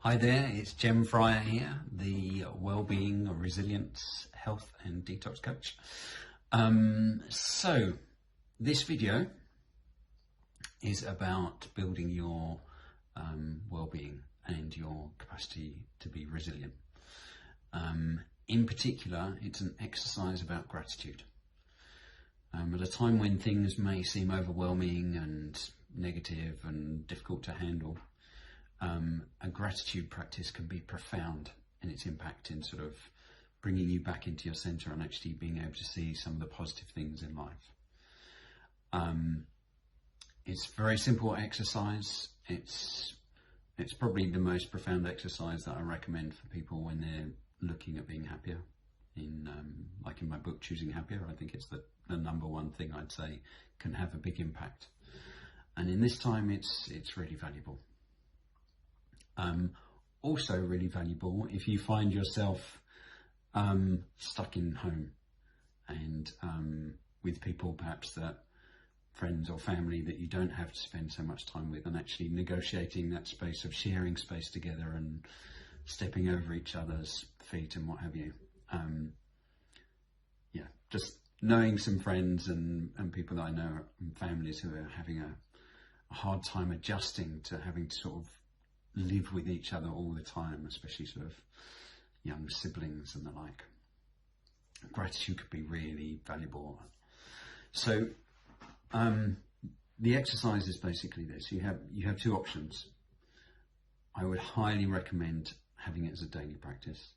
Hi there, it's Jem Fryer here, the wellbeing, resilience, health and detox coach. So this video is about building your well-being and your capacity to be resilient. In particular, it's an exercise about gratitude. At a time when things may seem overwhelming and negative and difficult to handle, a gratitude practice can be profound in its impact in sort of bringing you back into your center and actually being able to see some of the positive things in life. It's a very simple exercise. It's probably the most profound exercise that I recommend for people when they're looking at being happier. Like in my book, Choosing Happier, I think it's the number one thing I'd say can have a big impact. And in this time, it's really valuable. Also really valuable if you find yourself stuck in home and with people perhaps that friends or family that you don't have to spend so much time with, and actually negotiating that space of sharing space together and stepping over each other's feet and what have you. Just knowing some friends and people that I know and families who are having a hard time adjusting to having to sort of live with each other all the time, especially sort of young siblings and the like. Gratitude could be really valuable. So the exercise is basically this. You have two options. I would highly recommend having it as a daily practice,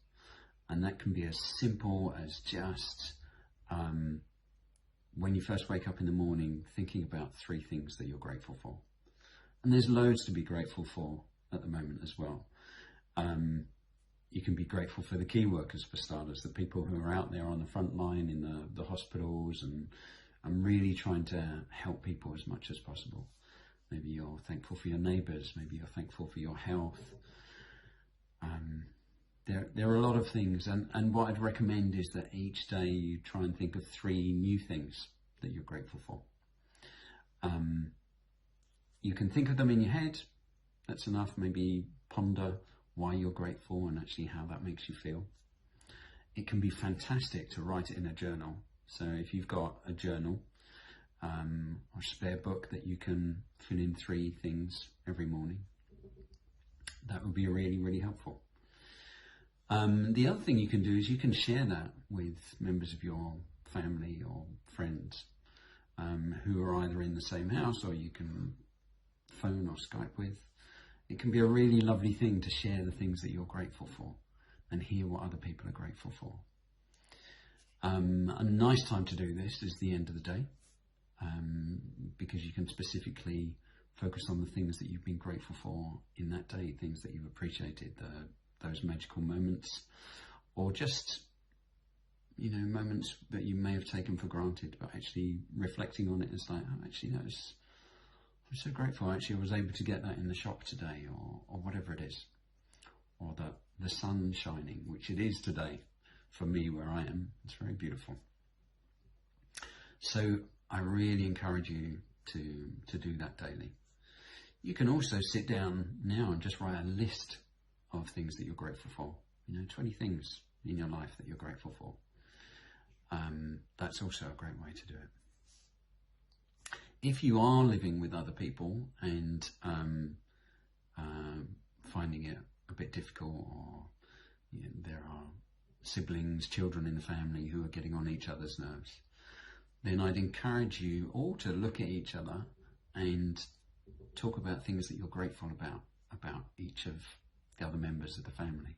and that can be as simple as just when you first wake up in the morning, thinking about 3 things that you're grateful for. And there's loads to be grateful for at the moment as well. You can be grateful for the key workers, for starters, the people who are out there on the front line in the hospitals and really trying to help people as much as possible. Maybe you're thankful for your neighbours, maybe you're thankful for your health. There are a lot of things, and what I'd recommend is that each day you try and think of 3 new things that you're grateful for. You can think of them in your head. That's enough. Maybe ponder why you're grateful and actually how that makes you feel. It can be fantastic to write it in a journal. So if you've got a journal or spare book that you can fill in 3 things every morning, that would be really, really helpful. The other thing you can do is you can share that with members of your family or friends who are either in the same house or you can phone or Skype with. It can be a really lovely thing to share the things that you're grateful for and hear what other people are grateful for. A nice time to do this is the end of the day, because you can specifically focus on the things that you've been grateful for in that day, things that you've appreciated, those magical moments, or just, moments that you may have taken for granted, but actually reflecting on it as like, oh, actually, I'm so grateful actually I was able to get that in the shop today, or whatever it is. Or the sun shining, which it is today for me where I am. It's very beautiful. So I really encourage you to do that daily. You can also sit down now and just write a list of things that you're grateful for. 20 things in your life that you're grateful for. That's also a great way to do it. If you are living with other people and finding it a bit difficult, or there are siblings, children in the family who are getting on each other's nerves, then I'd encourage you all to look at each other and talk about things that you're grateful about each of the other members of the family.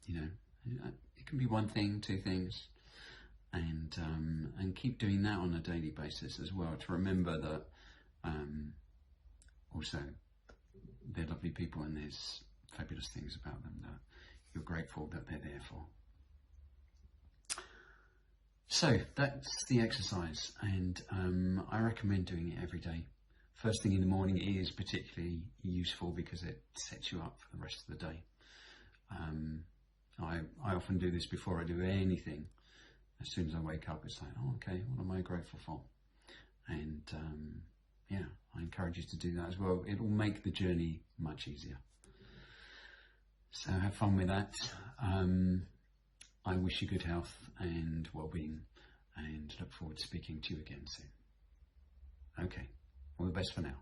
It can be 1 thing, 2 things. And keep doing that on a daily basis as well, to remember that also they're lovely people and there's fabulous things about them that you're grateful that they're there for. So that's the exercise, and I recommend doing it every day. First thing in the morning is particularly useful because it sets you up for the rest of the day. I often do this before I do anything. As soon as I wake up, it's like, oh, okay, what am I grateful for? And yeah, I encourage you to do that as well. It will make the journey much easier. So have fun with that. I wish you good health and well-being, and look forward to speaking to you again soon. Okay, all the best for now.